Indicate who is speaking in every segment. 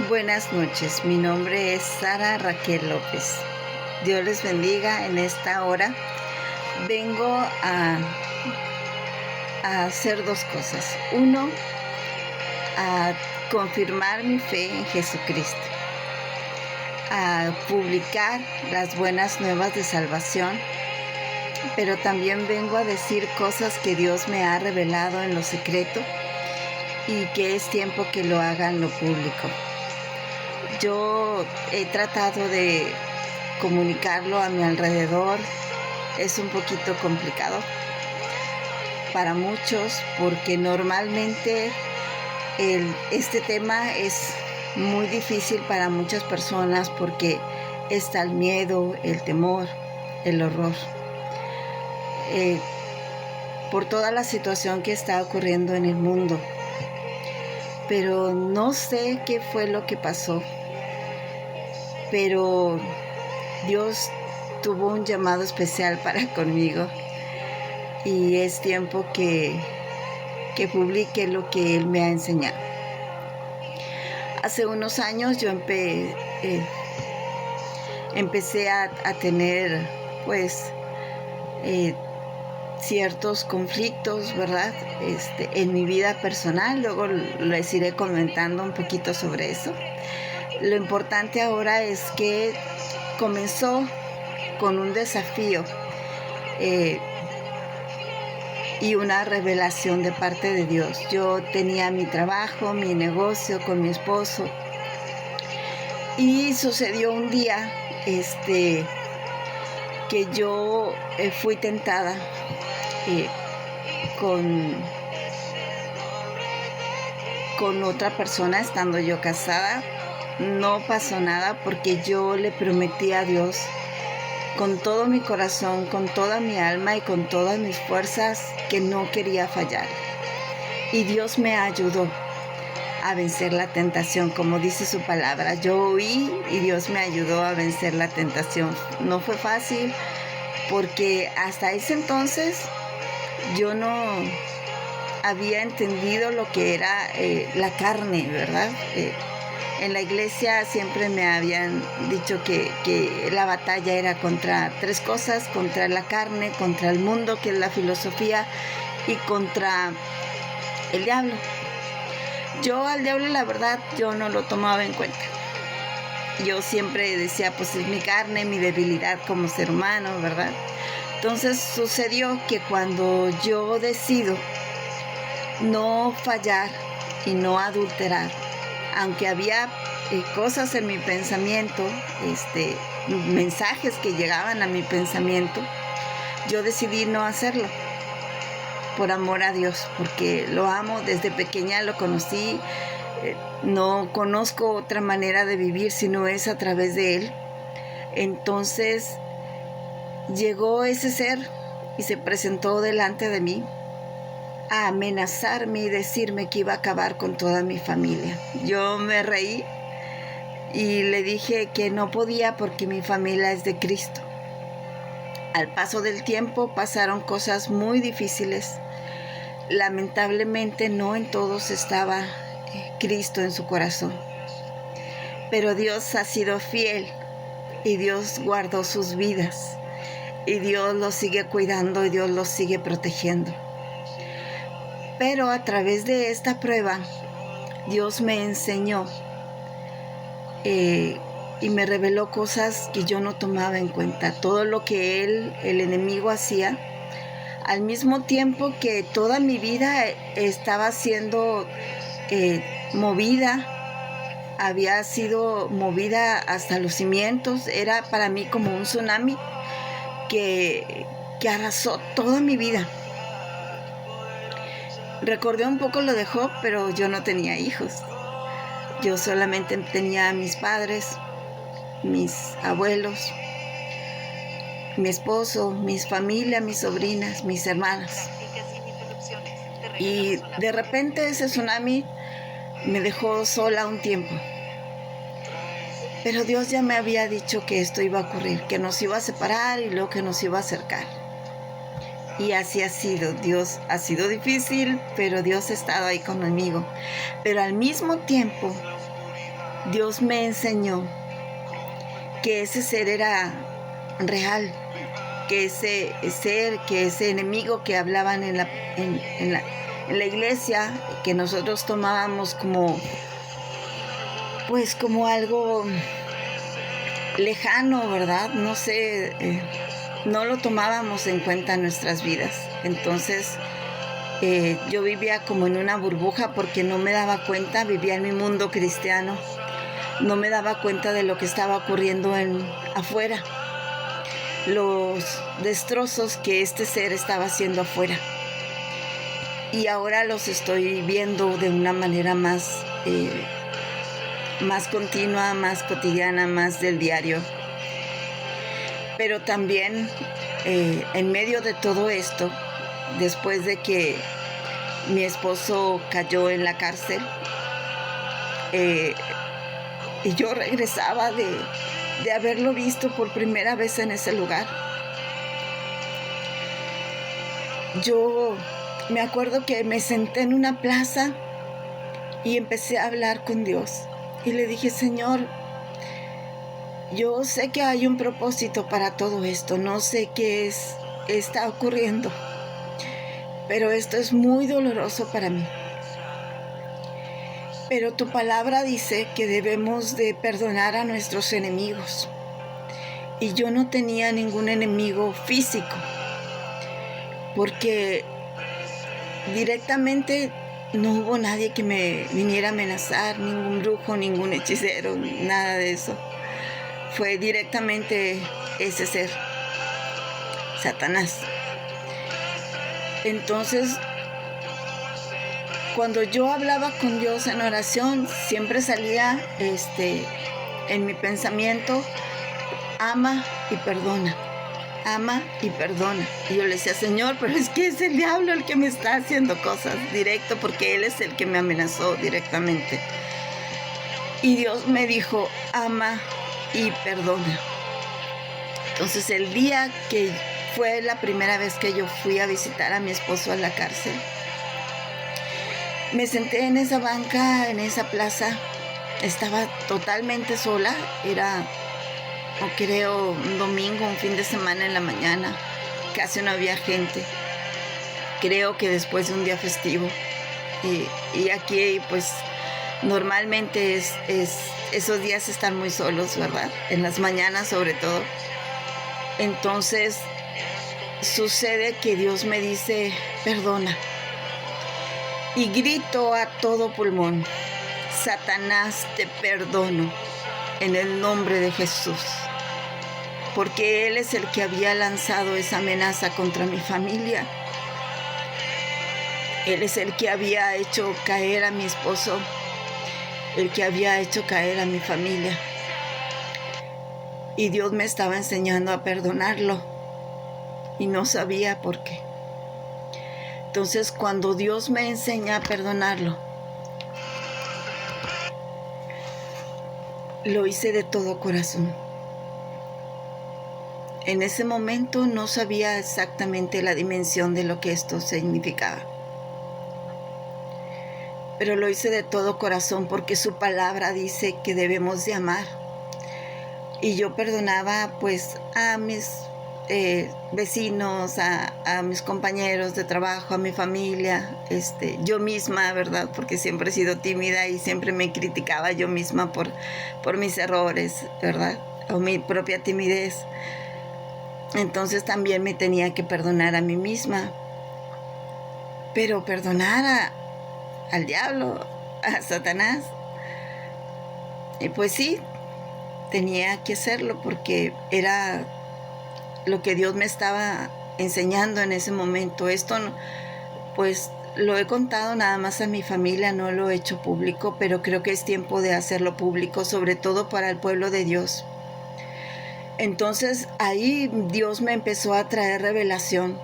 Speaker 1: Buenas noches, mi nombre es Sara Raquel López. Dios les bendiga en esta hora. Vengo a hacer dos cosas. Uno, a confirmar mi fe en Jesucristo, a publicar las buenas nuevas de salvación, pero también vengo a decir cosas que Dios me ha revelado en lo secreto y que es tiempo que lo haga en lo público. Yo he tratado de comunicarlo a mi alrededor. Es un poquito complicado para muchos porque normalmente este tema es muy difícil para muchas personas porque está el miedo, el temor, el horror. Por toda la situación que está ocurriendo en el mundo. Pero no sé qué fue lo que pasó. Pero Dios tuvo un llamado especial para conmigo y es tiempo que publique lo que Él me ha enseñado. Hace unos años yo empecé a tener ciertos conflictos, ¿verdad? En mi vida personal. Luego les iré comentando un poquito sobre eso. Lo importante ahora es que comenzó con un desafío y una revelación de parte de Dios. Yo tenía mi trabajo, mi negocio con mi esposo y sucedió un día que yo fui tentada con otra persona estando yo casada. No pasó nada porque yo le prometí a Dios con todo mi corazón, con toda mi alma y con todas mis fuerzas que no quería fallar. Y Dios me ayudó a vencer la tentación, como dice su palabra. Yo oí y Dios me ayudó a vencer la tentación. No fue fácil porque hasta ese entonces yo no había entendido lo que era la carne, ¿verdad? En la iglesia siempre me habían dicho que la batalla era contra tres cosas: contra la carne, contra el mundo, que es la filosofía, y contra el diablo. Yo al diablo, la verdad, yo no lo tomaba en cuenta. Yo siempre decía, pues es mi carne, mi debilidad como ser humano, ¿verdad? Entonces sucedió que cuando yo decido no fallar y no adulterar, aunque había cosas en mi pensamiento, mensajes que llegaban a mi pensamiento, yo decidí no hacerlo por amor a Dios, porque lo amo. Desde pequeña lo conocí. No conozco otra manera de vivir si no es a través de Él. Entonces llegó ese ser y se presentó delante de mí a amenazarme y decirme que iba a acabar con toda mi familia. Yo me reí y le dije que no podía porque mi familia es de Cristo. Al paso del tiempo pasaron cosas muy difíciles. Lamentablemente no en todos estaba Cristo en su corazón. Pero Dios ha sido fiel y Dios guardó sus vidas y Dios los sigue cuidando y Dios los sigue protegiendo. Pero a través de esta prueba, Dios me enseñó y me reveló cosas que yo no tomaba en cuenta. Todo lo que el enemigo hacía, al mismo tiempo que toda mi vida estaba siendo movida, había sido movida hasta los cimientos. Era para mí como un tsunami que arrasó toda mi vida. Recordé un poco lo de Job, pero yo no tenía hijos. Yo solamente tenía a mis padres, mis abuelos, mi esposo, mis familias, mis sobrinas, mis hermanas. Y de repente ese tsunami me dejó sola un tiempo. Pero Dios ya me había dicho que esto iba a ocurrir, que nos iba a separar y luego que nos iba a acercar. Y así ha sido. Dios ha sido difícil, pero Dios ha estado ahí conmigo. Pero al mismo tiempo, Dios me enseñó que ese ser era real, que ese ser, que ese enemigo que hablaban en la iglesia, que nosotros tomábamos como, pues como algo lejano, ¿verdad? No sé, no lo tomábamos en cuenta en nuestras vidas. Entonces, yo vivía como en una burbuja porque no me daba cuenta, vivía en mi mundo cristiano, no me daba cuenta de lo que estaba ocurriendo afuera, los destrozos que este ser estaba haciendo afuera. Y ahora los estoy viendo de una manera más continua, más cotidiana, más del diario. Pero también en medio de todo esto, después de que mi esposo cayó en la cárcel, y yo regresaba de haberlo visto por primera vez en ese lugar, yo me acuerdo que me senté en una plaza y empecé a hablar con Dios. Y le dije: Señor, yo sé que hay un propósito para todo esto, no sé qué está ocurriendo, pero esto es muy doloroso para mí. Pero tu palabra dice que debemos de perdonar a nuestros enemigos. Y yo no tenía ningún enemigo físico, porque directamente no hubo nadie que me viniera a amenazar, ningún brujo, ningún hechicero, nada de eso. Fue directamente ese ser, Satanás. Entonces, cuando yo hablaba con Dios en oración, siempre salía en mi pensamiento: ama y perdona, ama y perdona. Y yo le decía: Señor, pero es que es el diablo el que me está haciendo cosas directo, porque él es el que me amenazó directamente. Y Dios me dijo: ama y perdona. Entonces, el día que fue la primera vez que yo fui a visitar a mi esposo a la cárcel, me senté en esa banca, en esa plaza. Estaba totalmente sola. Era, creo, un domingo, un fin de semana en la mañana. Casi no había gente. Creo que después de un día festivo. Y aquí, pues, normalmente esos días están muy solos, ¿verdad? En las mañanas, sobre todo. Entonces, sucede que Dios me dice: perdona. Y grito a todo pulmón: Satanás, te perdono en el nombre de Jesús. Porque Él es el que había lanzado esa amenaza contra mi familia. Él es el que había hecho caer a mi esposo, el que había hecho caer a mi familia. Y Dios me estaba enseñando a perdonarlo y no sabía por qué. Entonces, cuando Dios me enseña a perdonarlo, lo hice de todo corazón. En ese momento no sabía exactamente la dimensión de lo que esto significaba. Pero lo hice de todo corazón porque su palabra dice que debemos de amar. Y yo perdonaba pues a mis vecinos, a mis compañeros de trabajo, a mi familia, yo misma, ¿verdad? Porque siempre he sido tímida y siempre me criticaba yo misma por mis errores, ¿verdad? O mi propia timidez. Entonces también me tenía que perdonar a mí misma. Pero perdonar al diablo, a Satanás, y pues sí, tenía que hacerlo porque era lo que Dios me estaba enseñando en ese momento. Esto, pues, lo he contado nada más a mi familia, no lo he hecho público, pero creo que es tiempo de hacerlo público, sobre todo para el pueblo de Dios. Entonces, ahí Dios me empezó a traer revelación.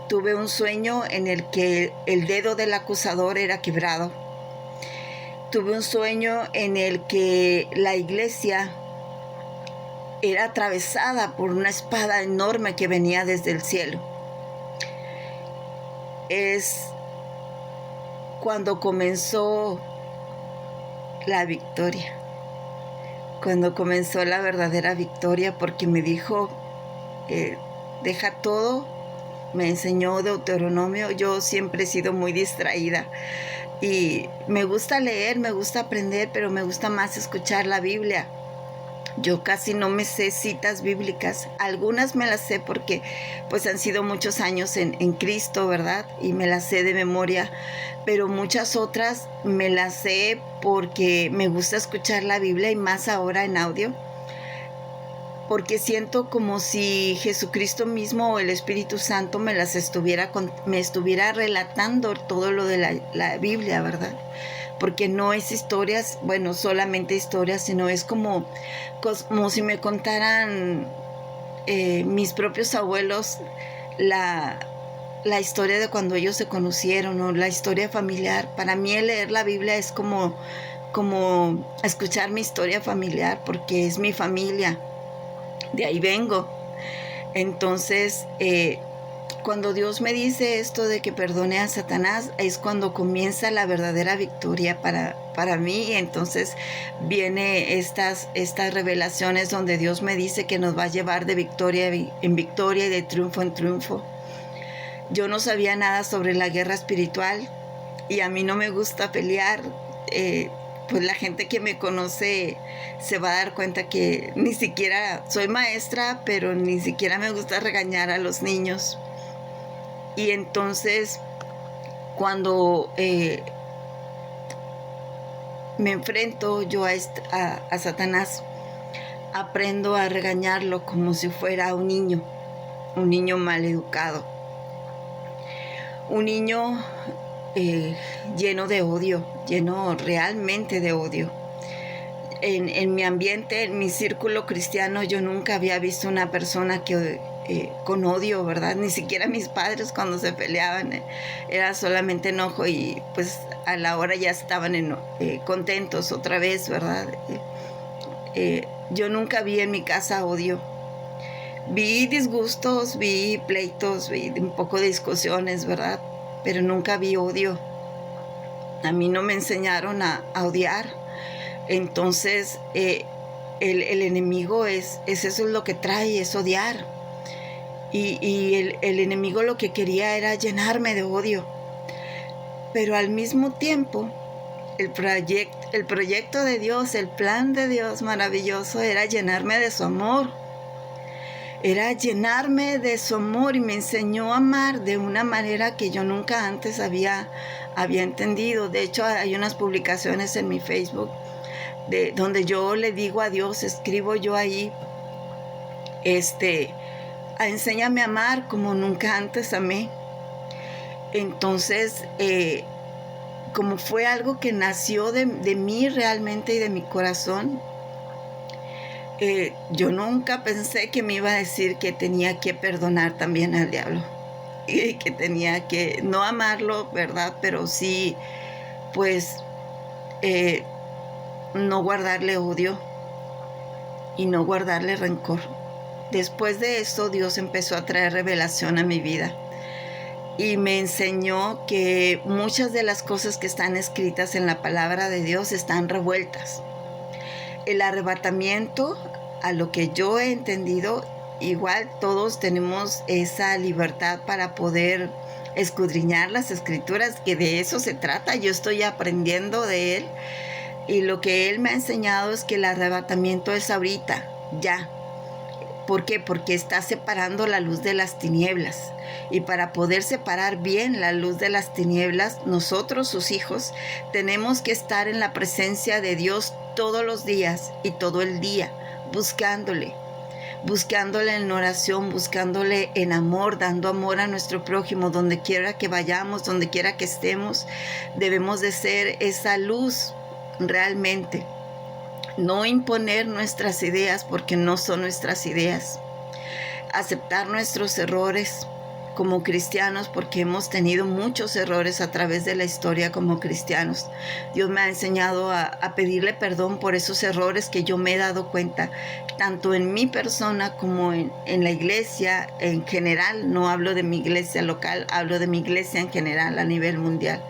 Speaker 1: Tuve un sueño en el que el dedo del acusador era quebrado. Tuve un sueño en el que la iglesia era atravesada por una espada enorme que venía desde el cielo. Es cuando comenzó la victoria. cuando comenzó la verdadera victoria, porque me dijo, deja todo. Me enseñó Deuteronomio. Yo siempre he sido muy distraída y me gusta leer, me gusta aprender, pero me gusta más escuchar la Biblia. Yo casi no me sé citas bíblicas. Algunas me las sé porque pues han sido muchos años en Cristo, ¿verdad? Y me las sé de memoria. Pero muchas otras me las sé porque me gusta escuchar la Biblia, y más ahora en audio. Porque siento como si Jesucristo mismo o el Espíritu Santo me estuviera relatando todo lo de la Biblia, ¿verdad? Porque no es historias, bueno, solamente historias, sino es como si me contaran mis propios abuelos la historia de cuando ellos se conocieron, o la historia familiar. Para mí el leer la Biblia es como escuchar mi historia familiar, porque es mi familia, de ahí vengo. Entonces, cuando Dios me dice esto de que perdone a Satanás, es cuando comienza la verdadera victoria para mí. Entonces viene estas revelaciones donde Dios me dice que nos va a llevar de victoria en victoria y de triunfo en triunfo. Yo no sabía nada sobre la guerra espiritual y a mí no me gusta pelear. Pues la gente que me conoce se va a dar cuenta que ni siquiera soy maestra, pero ni siquiera me gusta regañar a los niños. Y entonces, cuando me enfrento yo a Satanás, aprendo a regañarlo como si fuera un niño mal educado, un niño lleno de odio, lleno realmente de odio. En mi ambiente, en mi círculo cristiano, yo nunca había visto una persona con odio, ¿verdad? Ni siquiera mis padres cuando se peleaban, era solamente enojo, y pues a la hora ya estaban contentos otra vez, ¿verdad? Yo nunca vi en mi casa odio. Vi disgustos, vi pleitos, vi un poco de discusiones, ¿verdad? Pero nunca vi odio. A mí no me enseñaron a odiar. Entonces, el enemigo eso es lo que trae, es odiar. Y el enemigo lo que quería era llenarme de odio. Pero al mismo tiempo, el proyecto de Dios, el plan de Dios maravilloso, era llenarme de su amor. Era llenarme de su amor, y me enseñó a amar de una manera que yo nunca antes había entendido. De hecho, hay unas publicaciones en mi Facebook donde yo le digo a Dios, escribo yo ahí, enséñame a amar como nunca antes amé. Entonces, como fue algo que nació de mí realmente y de mi corazón, yo nunca pensé que me iba a decir que tenía que perdonar también al diablo, y que tenía que no amarlo, ¿verdad? Pero sí, pues, no guardarle odio y no guardarle rencor. Después de eso, Dios empezó a traer revelación a mi vida y me enseñó que muchas de las cosas que están escritas en la palabra de Dios están revueltas. El arrebatamiento, a lo que yo he entendido, igual todos tenemos esa libertad para poder escudriñar las escrituras, que de eso se trata. Yo estoy aprendiendo de él, y lo que él me ha enseñado es que el arrebatamiento es ahorita, ya. ¿Por qué? Porque está separando la luz de las tinieblas. Y para poder separar bien la luz de las tinieblas, nosotros, sus hijos, tenemos que estar en la presencia de Dios todos los días y todo el día, buscándole en oración, buscándole en amor, dando amor a nuestro prójimo. Donde quiera que vayamos, donde quiera que estemos, debemos de ser esa luz realmente. No imponer nuestras ideas, porque no son nuestras ideas. Aceptar nuestros errores como cristianos, porque hemos tenido muchos errores a través de la historia como cristianos. Dios me ha enseñado a pedirle perdón por esos errores que yo me he dado cuenta, tanto en mi persona como en la iglesia en general. No hablo de mi iglesia local, hablo de mi iglesia en general a nivel mundial.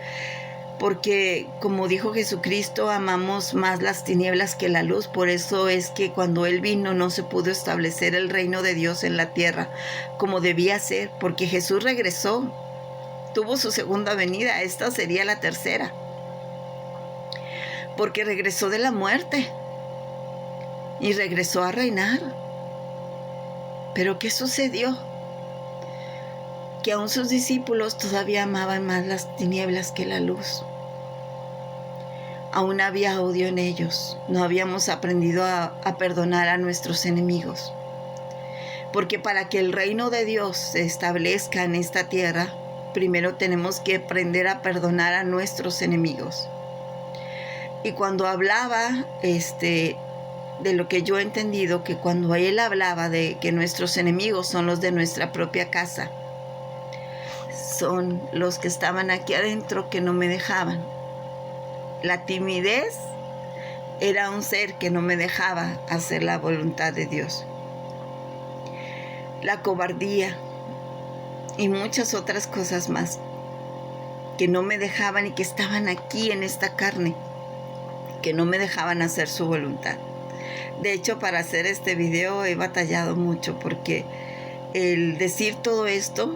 Speaker 1: porque como dijo Jesucristo, amamos más las tinieblas que la luz. Por eso es que cuando Él vino no se pudo establecer el reino de Dios en la tierra como debía ser, porque Jesús regresó, tuvo su segunda venida, esta sería la tercera, porque regresó de la muerte y regresó a reinar. Pero ¿qué sucedió? Que aún sus discípulos todavía amaban más las tinieblas que la luz. Aún había odio en ellos. No habíamos aprendido a perdonar a nuestros enemigos. Porque para que el reino de Dios se establezca en esta tierra, primero tenemos que aprender a perdonar a nuestros enemigos. Y cuando hablaba de lo que yo he entendido, que cuando Él hablaba de que nuestros enemigos son los de nuestra propia casa, son los que estaban aquí adentro que no me dejaban. La timidez era un ser que no me dejaba hacer la voluntad de Dios. La cobardía y muchas otras cosas más que no me dejaban y que estaban aquí en esta carne, que no me dejaban hacer su voluntad. De hecho, para hacer este video he batallado mucho, porque el decir todo esto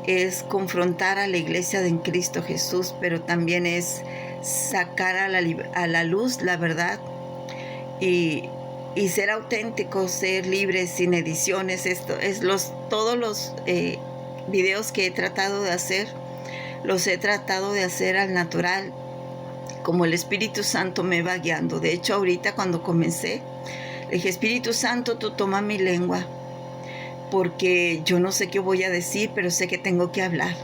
Speaker 1: es confrontar a la iglesia de Cristo Jesús, pero también es sacar a la luz la verdad y ser auténticos, ser libres, sin ediciones. Esto es todos los videos que he tratado de hacer, los he tratado de hacer al natural, como el Espíritu Santo me va guiando. De hecho, ahorita cuando comencé, le dije: Espíritu Santo, tú toma mi lengua, porque yo no sé qué voy a decir, pero sé que tengo que hablar.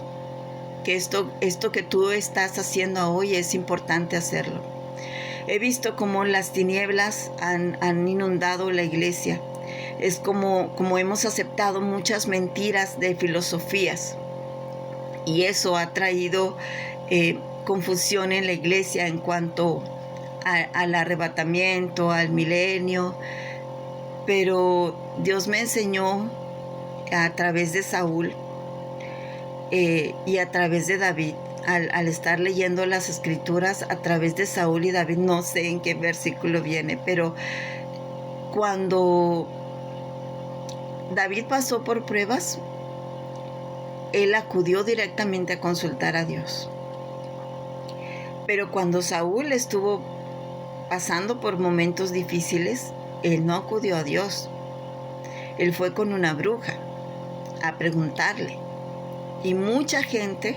Speaker 1: Que esto que tú estás haciendo hoy es importante hacerlo. He visto cómo las tinieblas han inundado la iglesia. Es como hemos aceptado muchas mentiras de filosofías. Y eso ha traído confusión en la iglesia en cuanto al arrebatamiento, al milenio. Pero Dios me enseñó a través de Saúl y a través de David, al estar leyendo las escrituras a través de Saúl y David. No sé en qué versículo viene, pero cuando David pasó por pruebas, él acudió directamente a consultar a Dios. Pero cuando Saúl estuvo pasando por momentos difíciles, él no acudió a Dios. Él fue con una bruja a preguntarle. Y mucha gente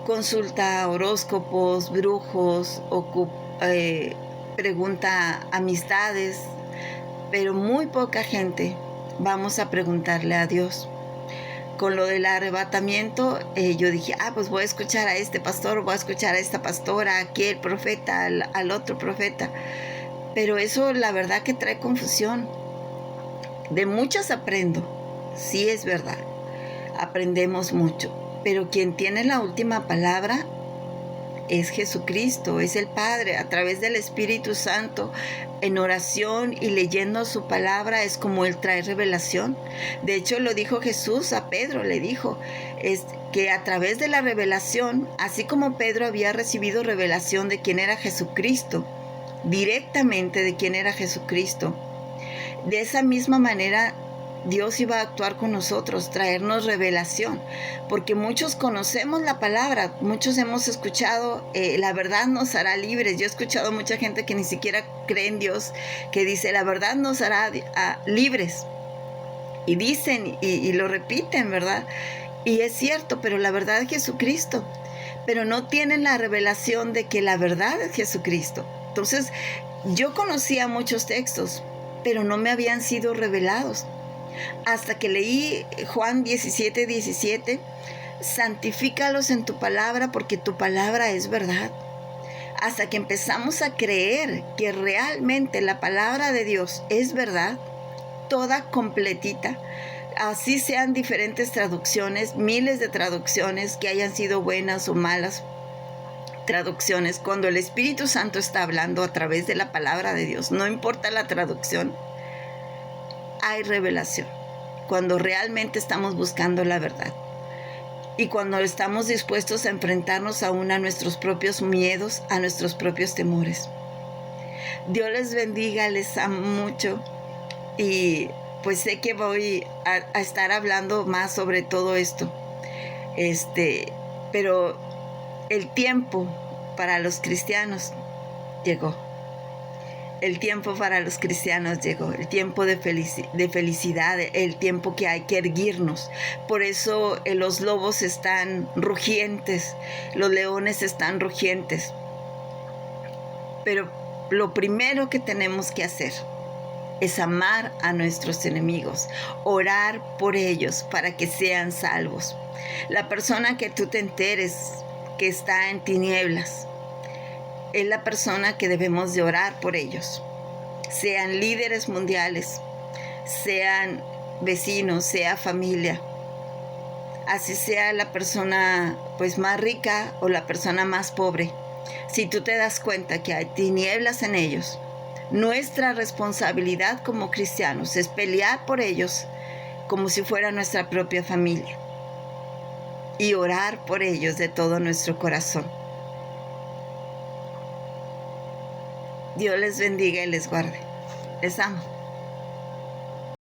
Speaker 1: consulta horóscopos, brujos, pregunta amistades, pero muy poca gente vamos a preguntarle a Dios. Con lo del arrebatamiento, yo dije: pues voy a escuchar a este pastor, voy a escuchar a esta pastora, a aquel profeta, al otro profeta. Pero eso, la verdad, que trae confusión. De muchas aprendo, sí es verdad, aprendemos mucho, pero quien tiene la última palabra es Jesucristo, es el Padre, a través del Espíritu Santo, en oración y leyendo su palabra, es como Él trae revelación. De hecho, lo dijo Jesús a Pedro, le dijo que a través de la revelación, así como Pedro había recibido revelación de quién era Jesucristo, directamente de quién era Jesucristo, de esa misma manera Dios iba a actuar con nosotros, traernos revelación, porque muchos conocemos la palabra, muchos hemos escuchado, la verdad nos hará libres. Yo he escuchado mucha gente que ni siquiera cree en Dios, que dice: la verdad nos hará libres, y dicen y lo repiten, ¿verdad? Y es cierto, pero la verdad es Jesucristo, pero no tienen la revelación de que la verdad es Jesucristo. Entonces, yo conocía muchos textos, pero no me habían sido revelados. Hasta que leí Juan 17:17, santifícalos en tu palabra, porque tu palabra es verdad. Hasta que empezamos a creer que realmente la palabra de Dios es verdad, toda completita, así sean diferentes traducciones, miles de traducciones que hayan sido buenas o malas traducciones, cuando el Espíritu Santo está hablando a través de la palabra de Dios, no importa la traducción, hay revelación, cuando realmente estamos buscando la verdad. y cuando estamos dispuestos a enfrentarnos aún a nuestros propios miedos, a nuestros propios temores. Dios les bendiga, les amo mucho y pues sé que voy a estar hablando más sobre todo esto. Pero el tiempo para los cristianos llegó. El tiempo para los cristianos llegó, el tiempo de felicidad, el tiempo que hay que erguirnos. Por eso los lobos están rugientes, los leones están rugientes. Pero lo primero que tenemos que hacer es amar a nuestros enemigos, orar por ellos para que sean salvos. La persona que tú te enteres que está en tinieblas, es la persona que debemos de orar por ellos. Sean líderes mundiales, sean vecinos, sea familia. Así sea la persona pues más rica o la persona más pobre. Si tú te das cuenta que hay tinieblas en ellos, nuestra responsabilidad como cristianos es pelear por ellos como si fuera nuestra propia familia y orar por ellos de todo nuestro corazón. Dios les bendiga y les guarde. Les amo.